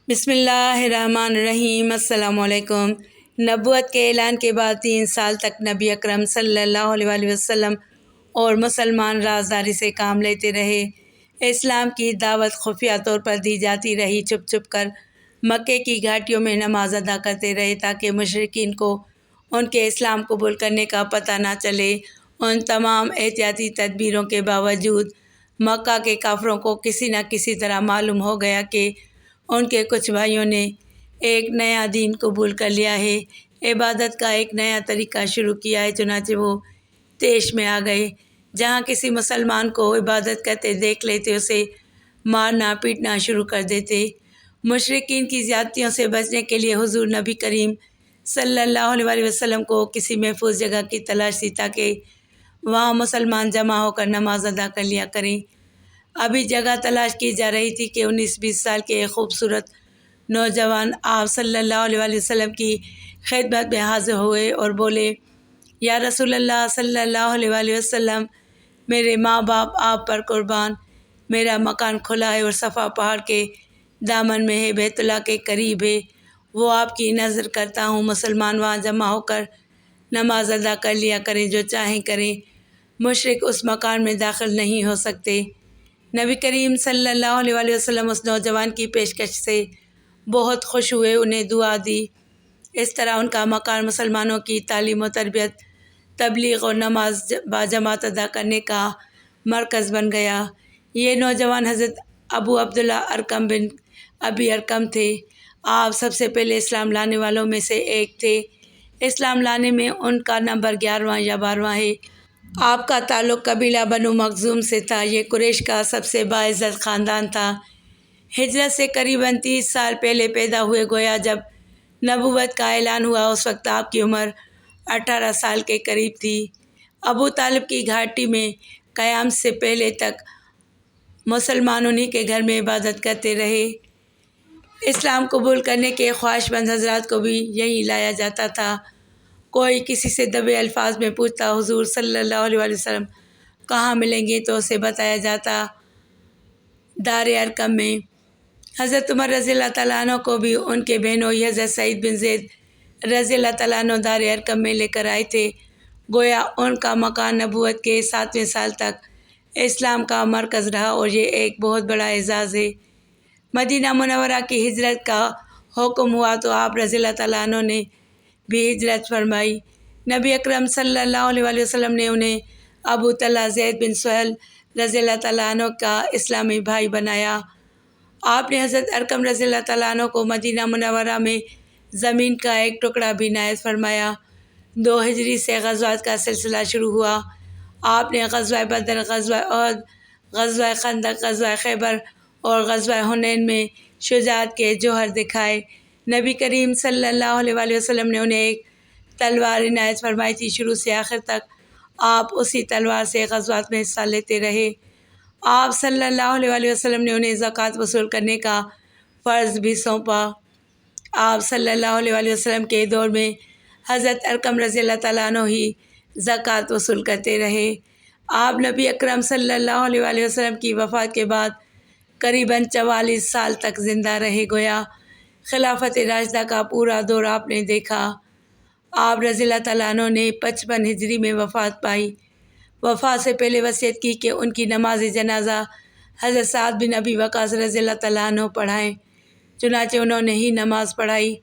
بسم اللہ الرحمن الرحیم۔ السلام علیکم۔ نبوت کے اعلان کے بعد 3 سال تک نبی اکرم صلی اللہ علیہ وآلہ وسلم اور مسلمان رازداری سے کام لیتے رہے۔ اسلام کی دعوت خفیہ طور پر دی جاتی رہی، چھپ چھپ کر مکے کی گھاٹیوں میں نماز ادا کرتے رہے تاکہ مشرکین کو ان کے اسلام قبول کرنے کا پتہ نہ چلے۔ ان تمام احتیاطی تدبیروں کے باوجود مکہ کے کافروں کو کسی نہ کسی طرح معلوم ہو گیا کہ ان کے کچھ بھائیوں نے ایک نیا دین قبول کر لیا ہے، عبادت کا ایک نیا طریقہ شروع کیا ہے۔ چنانچہ وہ طیش میں آ گئے، جہاں کسی مسلمان کو عبادت کرتے دیکھ لیتے اسے مارنا پیٹنا شروع کر دیتے۔ مشرکین کی زیادتیوں سے بچنے کے لیے حضور نبی کریم صلی اللہ علیہ وآلہ وسلم کو کسی محفوظ جگہ کی تلاش تھی تاکہ وہاں مسلمان جمع ہو کر نماز ادا کر لیا کریں۔ ابھی جگہ تلاش کی جا رہی تھی کہ 19-20 سال کے ایک خوبصورت نوجوان آپ صلی اللہ علیہ وآلہ وسلم کی خدمت میں حاضر ہوئے اور بولے، یا رسول اللہ صلی اللہ علیہ وآلہ وسلم، میرے ماں باپ آپ پر قربان، میرا مکان کھلا ہے اور صفا پہاڑ کے دامن میں ہے، بیت اللہ کے قریب ہے، وہ آپ کی نظر کرتا ہوں، مسلمان وہاں جمع ہو کر نماز ادا کر لیا کریں، جو چاہیں کریں، مشرک اس مکان میں داخل نہیں ہو سکتے۔ نبی کریم صلی اللہ علیہ وآلہ وسلم اس نوجوان کی پیشکش سے بہت خوش ہوئے، انہیں دعا دی۔ اس طرح ان کا مکان مسلمانوں کی تعلیم و تربیت، تبلیغ اور نماز باجماعت ادا کرنے کا مرکز بن گیا۔ یہ نوجوان حضرت ابو عبداللہ ارقم بن ابی ارقم تھے۔ آپ سب سے پہلے اسلام لانے والوں میں سے ایک تھے۔ اسلام لانے میں ان کا نمبر 11واں یا 12واں ہے۔ آپ کا تعلق قبیلہ بنو مخزوم سے تھا۔ یہ قریش کا سب سے باعزت خاندان تھا۔ ہجرت سے قریباً 30 سال پہلے پیدا ہوئے، گویا جب نبوت کا اعلان ہوا اس وقت آپ کی عمر 18 سال کے قریب تھی۔ ابو طالب کی گھاٹی میں قیام سے پہلے تک مسلمان انہی کے گھر میں عبادت کرتے رہے۔ اسلام قبول کرنے کے خواہش مند حضرات کو بھی یہی لایا جاتا تھا۔ کوئی کسی سے دبے الفاظ میں پوچھتا، حضور صلی اللہ علیہ وآلہ وسلم کہاں ملیں گے، تو اسے بتایا جاتا دار ارقم میں۔ حضرت عمر رضی اللہ تعالیٰ عنہ کو بھی ان کے بہنوئی حضرت سعید بن زید رضی اللہ تعالیٰ عنہ دار ارقم میں لے کر آئے تھے۔ گویا ان کا مکان نبوت کے 7ویں سال تک اسلام کا مرکز رہا اور یہ ایک بہت بڑا اعزاز ہے۔ مدینہ منورہ کی ہجرت کا حکم ہوا تو آپ رضی اللہ تعالیٰ عنہ نے بھی ہجرت فرمائی۔ نبی اکرم صلی اللہ علیہ وآلہ وسلم نے انہیں ابو طلحہ زید بن سہل رضی اللہ تعالیٰ عنہ کا اسلامی بھائی بنایا۔ آپ نے حضرت ارقم رضی اللہ تعالیٰ عنہ کو مدینہ منورہ میں زمین کا ایک ٹکڑا بھی عنایت فرمایا۔ 2 ہجری سے غزوات کا سلسلہ شروع ہوا۔ آپ نے غزوہ بدر، غزوہ احد، غزوہ خندق، غزوہ خیبر اور غزوہ حنین میں شجاعت کے جوہر دکھائے۔ نبی کریم صلی اللہ علیہ وآلہ وسلم نے انہیں ایک تلوار عنایت فرمائی تھی۔ شروع سے آخر تک آپ اسی تلوار سے غزوات میں حصہ لیتے رہے۔ آپ صلی اللہ علیہ وآلہ وسلم نے انہیں زکوٰۃ وصول کرنے کا فرض بھی سونپا۔ آپ صلی اللہ علیہ وآلہ وسلم کے دور میں حضرت ارقم رضی اللہ تعالیٰ عنہ ہی زکوٰۃ وصول کرتے رہے۔ آپ نبی اکرم صلی اللہ علیہ وآلہ وسلم کی وفات کے بعد قریباً 44 سال تک زندہ رہے، گویا خلافت راشدہ کا پورا دور آپ نے دیکھا۔ آپ رضی اللہ تعالیٰ عنہ نے 55 ہجری میں وفات پائی۔ وفات سے پہلے وصیت کی کہ ان کی نماز جنازہ حضرت سعد بن ابی وقاص رضی اللہ تعالیٰ عنہ پڑھائیں۔ چنانچہ انہوں نے ہی نماز پڑھائی۔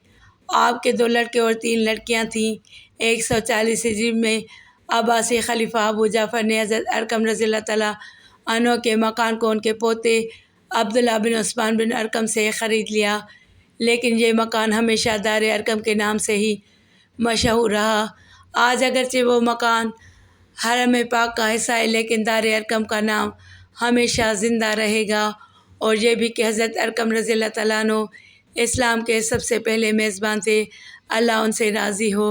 آپ کے 2 لڑکے اور 3 لڑکیاں تھیں۔ 140 ہجری میں عباسی خلیفہ ابو جعفر نے حضرت ارقم رضی اللہ تعالیٰ عنہ کے مکان کو ان کے پوتے عبداللہ بن عثمان بن ارقم سے خرید لیا، لیکن یہ مکان ہمیشہ دار ارقم کے نام سے ہی مشہور رہا۔ آج اگرچہ وہ مکان حرم پاک کا حصہ ہے، لیکن دار ارقم کا نام ہمیشہ زندہ رہے گا، اور یہ بھی کہ حضرت ارقم رضی اللہ تعالیٰ عنہ اسلام کے سب سے پہلے میزبان تھے، اللہ ان سے راضی ہو۔